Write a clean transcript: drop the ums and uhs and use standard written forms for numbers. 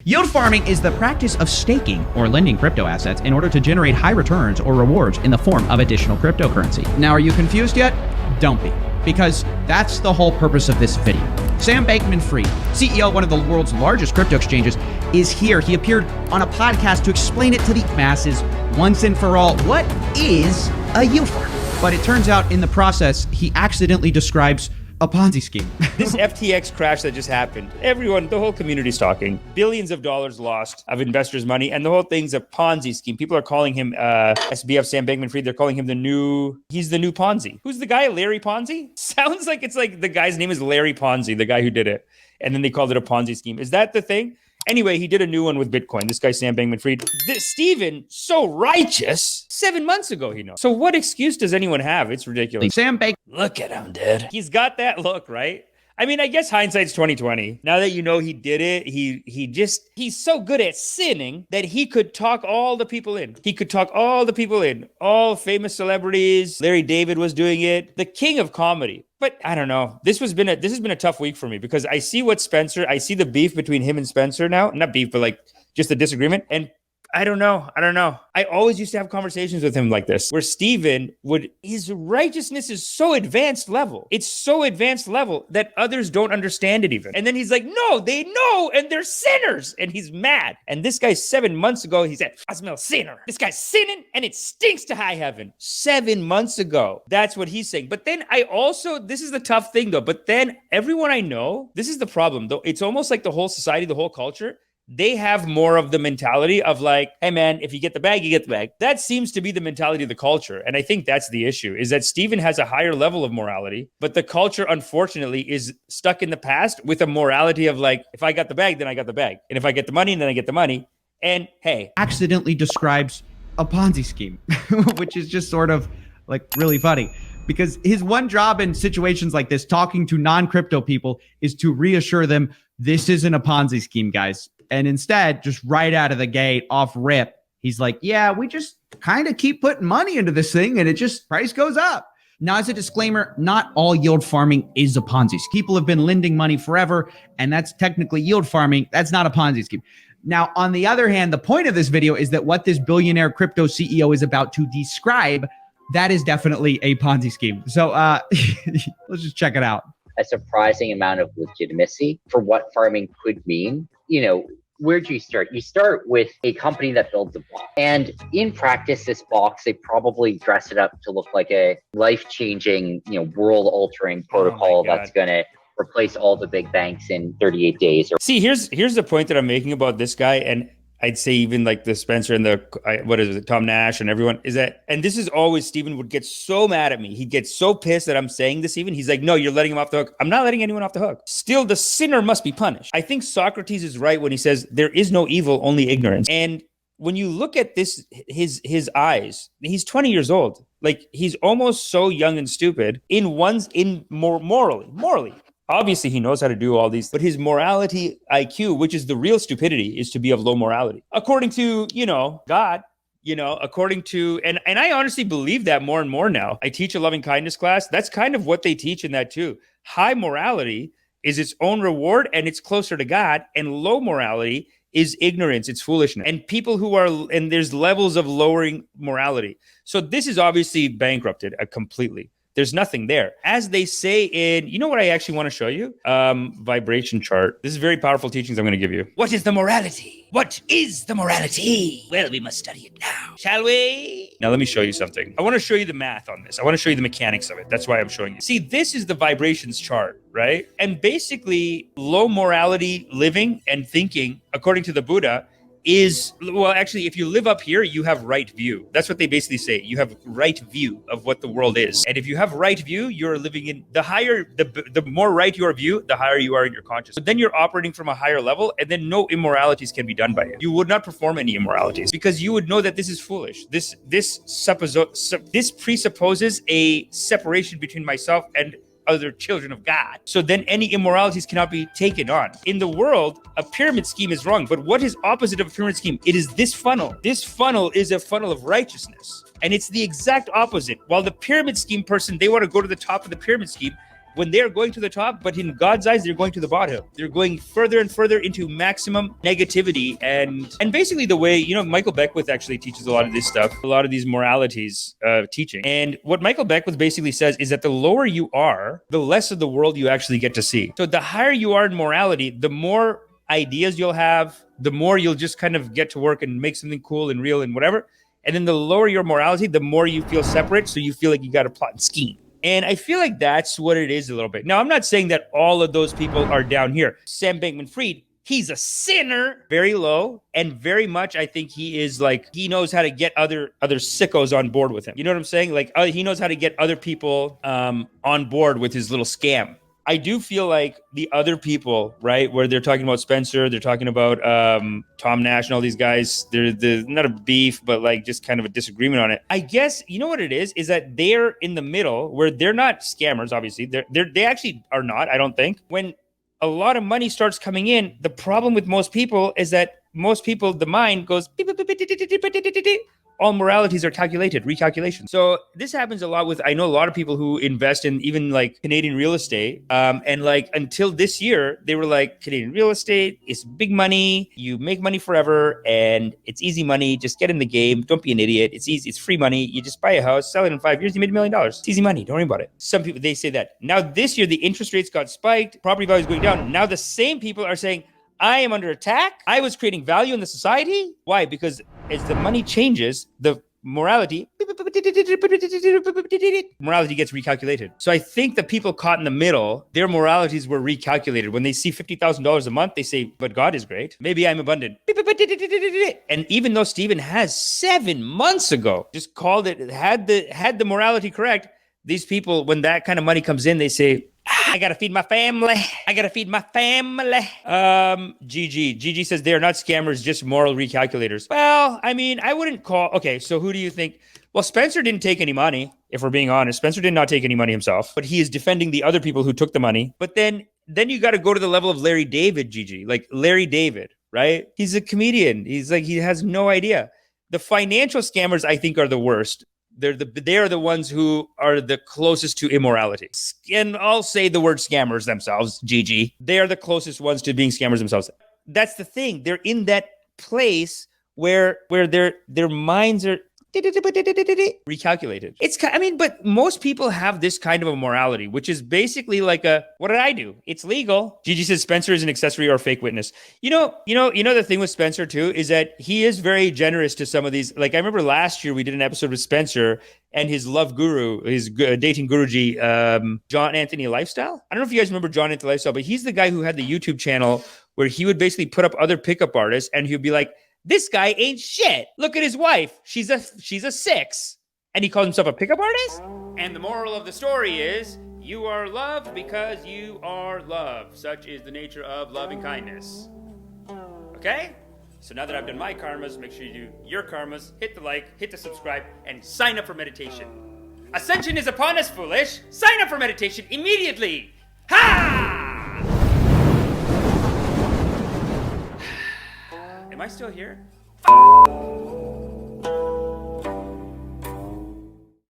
Yield farming is the practice of staking or lending crypto assets in order to generate high returns or rewards in the form of additional cryptocurrency. Now, are you confused yet? Don't be, because that's the whole purpose of this video. Sam Bankman-Fried, CEO of one of the world's largest crypto exchanges, is here. He appeared on a podcast to explain it to the masses once and for all. What is a yield farm? But it turns out in the process, he accidentally describes a Ponzi scheme. This FTX crash that just happened, everyone, the whole community's talking. Billions of dollars lost of investors' money, and the whole thing's a Ponzi scheme. People are calling him SBF, Sam Bankman-Fried. They're calling him he's the new Ponzi. Who's the guy, Larry Ponzi? Sounds like it's like the guy's name is Larry Ponzi, the guy who did it. And then they called it a Ponzi scheme. Is that the thing? Anyway, he did a new one with Bitcoin. This guy, Sam Bankman-Fried. Steven, so righteous. 7 months ago, he knows. So what excuse does anyone have? It's ridiculous. Look at him, dude. He's got that look, right? I mean, I guess hindsight's 2020. Now that you know he did it, he's so good at sinning that he could talk all the people in. He could talk all the people in. All famous celebrities. Larry David was doing it. The king of comedy. But I don't know. This has been a tough week for me because I see I see the beef between him and Spencer now. Not beef, but like just the disagreement. And I don't know. I always used to have conversations with him like this, where Steven his righteousness is so advanced level. It's so advanced level that others don't understand it even. And then he's like, no, they know, and they're sinners. And he's mad. And this guy 7 months ago, he said, I smell sinner. This guy's sinning and it stinks to high heaven. 7 months ago. That's what he's saying. But then this is the tough thing though. But then everyone I know, this is the problem though. It's almost like the whole society, the whole culture, they have more of the mentality of like, hey man, if you get the bag, you get the bag. That seems to be the mentality of the culture. And I think that's the issue, is that Steven has a higher level of morality, but the culture, unfortunately, is stuck in the past with a morality of like, if I got the bag, then I got the bag. And if I get the money, then I get the money. And hey. Accidentally describes a Ponzi scheme, which is just sort of like really funny. Because his one job in situations like this, talking to non-crypto people, is to reassure them, this isn't a Ponzi scheme, guys. And instead, just right out of the gate, off rip, he's like, yeah, we just kind of keep putting money into this thing and it just price goes up. Now, as a disclaimer, not all yield farming is a Ponzi scheme. People have been lending money forever, and that's technically yield farming. That's not a Ponzi scheme. Now, on the other hand, the point of this video is that what this billionaire crypto CEO is about to describe, that is definitely a Ponzi scheme. So let's just check it out. A surprising amount of legitimacy for what farming could mean. You know, where do you start? You start with a company that builds a box. And in practice, this box, they probably dress it up to look like a life-changing, world-altering protocol that's going to replace all the big banks in 38 days. See, here's the point that I'm making about this guy, and I'd say even like the Spencer and Tom Nash and everyone is that, and this is always, Steven would get so mad at me. He'd get so pissed that I'm saying this even. He's like, no, you're letting him off the hook. I'm not letting anyone off the hook. Still, the sinner must be punished. I think Socrates is right when he says there is no evil, only ignorance. And when you look at this, his eyes, he's 20 years old. Like he's almost so young and stupid morally. Obviously, he knows how to do all these, but his morality IQ, which is the real stupidity, is to be of low morality. According to, God, according to, and I honestly believe that more and more now. I teach a loving kindness class. That's kind of what they teach in that too. High morality is its own reward and it's closer to God, and low morality is ignorance, it's foolishness. And people and there's levels of lowering morality. So this is obviously bankrupted completely. There's nothing there. As they say you know what I actually want to show you? Vibration chart. This is very powerful teachings I'm going to give you. What is the morality? What is the morality? Well, we must study it now, shall we? Now, let me show you something. I want to show you the math on this. I want to show you the mechanics of it. That's why I'm showing you. See, this is the vibrations chart, right? And basically, low morality living and thinking, according to the Buddha, is, well, actually, if you live up here, you have right view. That's what they basically say. You have right view of what the world is. And if you have right view, you're living in the more right your view, the higher you are in your consciousness. But then you're operating from a higher level, and then no immoralities can be done by you. You would not perform any immoralities because you would know that this is foolish. This presupposes a separation between myself and other children of God. So then any immoralities cannot be taken on. In the world, a pyramid scheme is wrong. But what is opposite of a pyramid scheme? It is this funnel. This funnel is a funnel of righteousness. And it's the exact opposite. While the pyramid scheme person, they want to go to the top of the pyramid scheme. when they're going to the top, but in God's eyes, they're going to the bottom. They're going further and further into maximum negativity. And basically the way, Michael Beckwith actually teaches a lot of this stuff, a lot of these moralities teaching. And what Michael Beckwith basically says is that the lower you are, the less of the world you actually get to see. So the higher you are in morality, the more ideas you'll have, the more you'll just kind of get to work and make something cool and real and whatever. And then the lower your morality, the more you feel separate. So you feel like you got to plot and scheme. And I feel like that's what it is a little bit. Now, I'm not saying that all of those people are down here. Sam Bankman-Fried, he's a sinner, very low, and very much, I think he is like, he knows how to get other sickos on board with him. You know what I'm saying? Like, he knows how to get other people on board with his little scam. I do feel like the other people, right, where they're talking about Spencer, they're talking about Tom Nash and all these guys, they're not a beef, but like just kind of a disagreement on it. I guess, you know what it is that they're in the middle where they're not scammers, obviously. They actually are not, I don't think. When a lot of money starts coming in, the problem with most people is that most people, the mind goes, all moralities are recalculation. So this happens a lot with, I know a lot of people who invest in even like Canadian real estate. And like until this year, they were like, Canadian real estate is big money. You make money forever and it's easy money. Just get in the game. Don't be an idiot. It's easy. It's free money. You just buy a house, sell it in 5 years. You made $1 million. It's easy money. Don't worry about it. Some people, they say that. Now this year, the interest rates got spiked. Property values going down. Now the same people are saying, I am under attack. I was creating value in the society. Why? Because as the money changes, the morality gets recalculated. So I think the people caught in the middle, their moralities were recalculated. When they see $50,000 a month, they say, but God is great. Maybe I'm abundant. And even though Stephen has 7 months ago just called it, had the morality correct, these people, when that kind of money comes in, they say, I gotta feed my family. Gigi says they are not scammers, just moral recalculators. Well, I mean, I wouldn't call. Okay, so who do you think? Well, Spencer didn't take any money. If we're being honest, Spencer did not take any money himself, but he is defending the other people who took the money. But then you got to go to the level of Larry David, Gigi, like Larry David, right? He's a comedian. He's like, he has no idea. The financial scammers, I think, are the worst. They are the ones who are the closest to immorality. And I'll say the word scammers themselves, Gigi. They are the closest ones to being scammers themselves. That's the thing. They're in that place where their minds are recalculated. But most people have this kind of a morality, which is basically like what did I do? It's legal. Gigi says Spencer is an accessory or a fake witness. You know, the thing with Spencer too, is that he is very generous to some of these. Like I remember last year we did an episode with Spencer and his love guru, his dating guruji, John Anthony Lifestyle. I don't know if you guys remember John Anthony Lifestyle, but he's the guy who had the YouTube channel where he would basically put up other pickup artists and he'd be like, this guy ain't shit. Look at his wife. She's a 6. And he calls himself a pickup artist? And the moral of the story is, you are loved because you are loved. Such is the nature of loving kindness. Okay? So now that I've done my karmas, make sure you do your karmas. Hit the like, hit the subscribe, and sign up for meditation. Ascension is upon us, foolish. Sign up for meditation immediately. Ha! Am I still here?